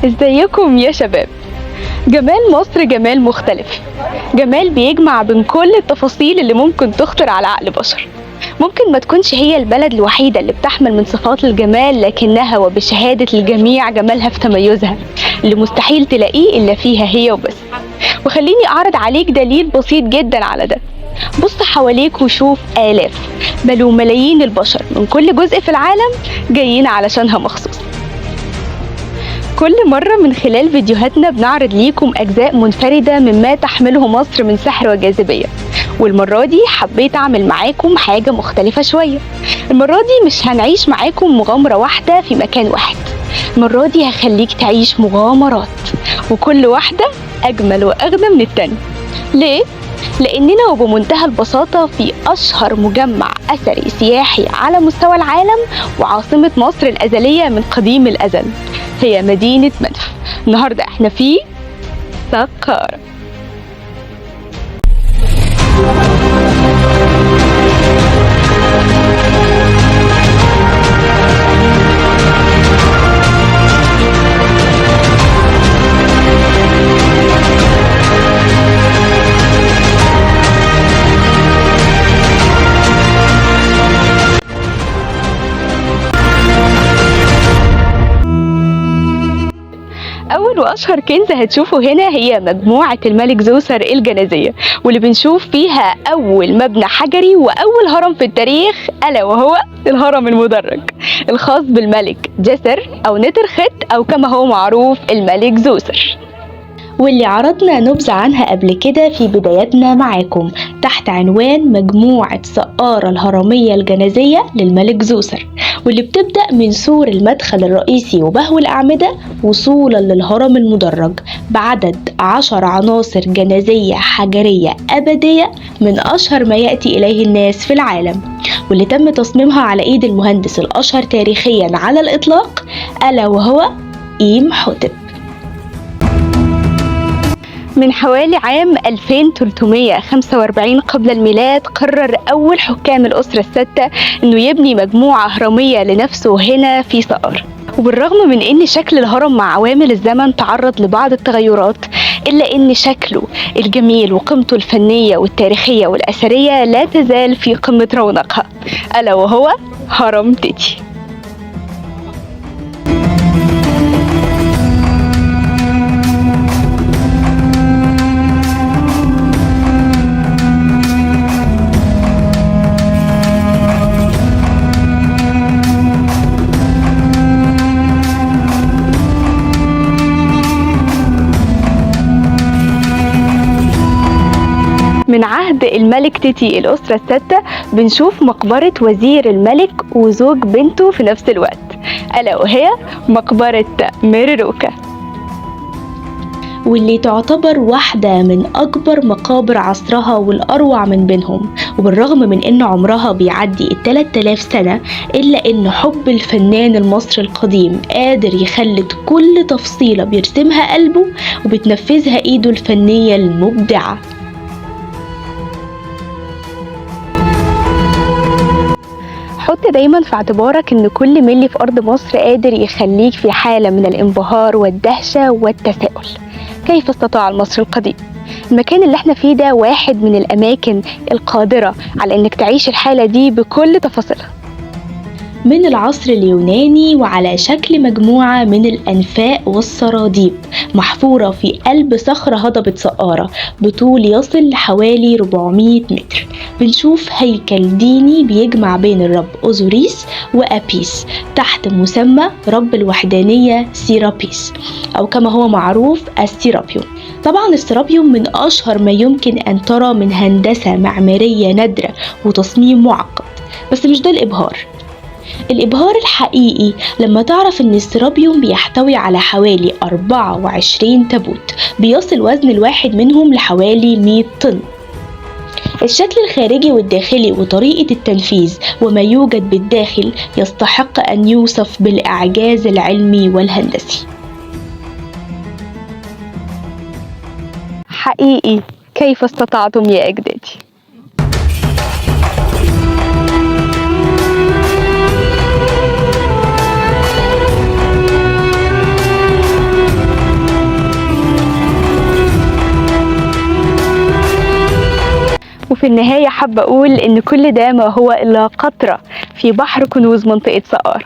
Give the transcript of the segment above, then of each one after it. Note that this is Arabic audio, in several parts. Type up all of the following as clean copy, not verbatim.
ازيكم يا شباب؟ جمال مصر جمال مختلف، جمال بيجمع بين كل التفاصيل اللي ممكن تخطر على عقل بشر. ممكن ما تكونش هي البلد الوحيدة اللي بتحمل من صفات الجمال، لكنها وبشهادة الجميع جمالها في تميزها اللي مستحيل تلاقيه إلا فيها هي وبس. وخليني أعرض عليك دليل بسيط جدا على ده. بص حواليك وشوف آلاف بل وملايين البشر من كل جزء في العالم جايين علشانها مخصوص. كل مرة من خلال فيديوهاتنا بنعرض ليكم أجزاء منفردة مما تحمله مصر من سحر وجاذبية، والمرة دي حبيت أعمل معاكم حاجة مختلفة شوية. المرة دي مش هنعيش معاكم مغامرة واحدة في مكان واحد، المرة دي هخليك تعيش مغامرات، وكل واحدة أجمل وأغنى من التانية. ليه؟ لأننا وبمنتهى البساطة في أشهر مجمع أثري سياحي على مستوى العالم وعاصمة مصر الأزلية من قديم الأزل، هي مدينة منف. النهاردة احنا في سقارة. أول وأشهر كنز هتشوفه هنا هي مجموعة الملك زوسر الجنازية، واللي بنشوف فيها أول مبنى حجري وأول هرم في التاريخ، ألا وهو الهرم المدرج الخاص بالملك جسر أو نترخت أو كما هو معروف الملك زوسر، واللي عرضنا نبذة عنها قبل كده في بداياتنا معاكم تحت عنوان مجموعة سقارة الهرمية الجنازية للملك زوسر، واللي بتبدأ من سور المدخل الرئيسي وبهو الأعمدة وصولا للهرم المدرج بعدد 10 عناصر جنازية حجرية أبدية من أشهر ما يأتي إليه الناس في العالم، واللي تم تصميمها على إيد المهندس الأشهر تاريخيا على الإطلاق ألا وهو إيمحوتب. من حوالي عام 2345 قبل الميلاد قرر أول حكام الأسرة الستة إنه يبني مجموعة هرمية لنفسه هنا في سقارة. وبالرغم من إن شكل الهرم مع عوامل الزمن تعرض لبعض التغيرات، إلا إن شكله الجميل وقيمته الفنية والتاريخية والأثرية لا تزال في قمة رونقها، ألا وهو هرم تيتي. من عهد الملك تيتي الأسرة الستة بنشوف مقبرة وزير الملك وزوج بنته في نفس الوقت، ألا وهي مقبرة ميرروكا، واللي تعتبر واحدة من أكبر مقابر عصرها والأروع من بينهم. وبالرغم من إن عمرها بيعدي 3000 سنة، إلا إن حب الفنان المصري القديم قادر يخلد كل تفصيلة بيرسمها قلبه وبتنفذها إيده الفنية المبدعة. حط دايما في اعتبارك ان كل ملي في ارض مصر قادر يخليك في حالة من الانبهار والدهشة والتساؤل، كيف استطاع المصري القديم؟ المكان اللي احنا فيه ده واحد من الاماكن القادرة على انك تعيش الحالة دي بكل تفاصيلها. من العصر اليوناني وعلى شكل مجموعة من الأنفاق والسراديب محفورة في قلب صخرة هضبة سقارة بطول يصل لحوالي 400 متر. بنشوف هيكل ديني بيجمع بين الرب أوزوريس وأبيس تحت مسمى رب الوحدانية سيرابيس، أو كما هو معروف السيرابيون. طبعا السيرابيون من أشهر ما يمكن أن ترى من هندسة معمارية نادرة وتصميم معقد، بس مش ده الإبهار. الإبهار الحقيقي لما تعرف إن السيرابيوم بيحتوي على حوالي 24 تابوت بيصل وزن الواحد منهم لحوالي 100 طن. الشكل الخارجي والداخلي وطريقة التنفيذ وما يوجد بالداخل يستحق أن يوصف بالإعجاز العلمي والهندسي. حقيقي كيف استطعتم يا أجدادي؟ في النهاية حابة أقول إن كل ده ما هو إلا قطرة في بحر كنوز منطقة سقارة،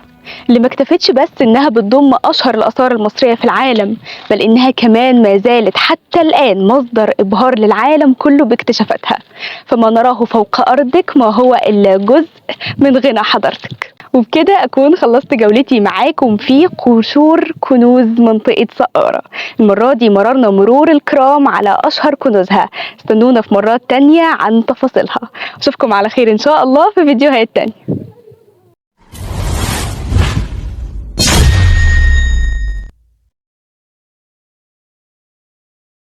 اللي ما اكتفتش بس إنها بتضم أشهر الآثار المصرية في العالم، بل إنها كمان ما زالت حتى الآن مصدر إبهار للعالم كله باكتشافاتها. فما نراه فوق أرضك ما هو إلا جزء من غنى حضارتك. وبكده أكون خلصت جولتي معاكم في قشور كنوز منطقة سقارة. المرة دي مررنا مرور الكرام على أشهر كنوزها. استنونا في مرات تانية عن تفاصيلها. أشوفكم على خير إن شاء الله في فيديوهات تانية.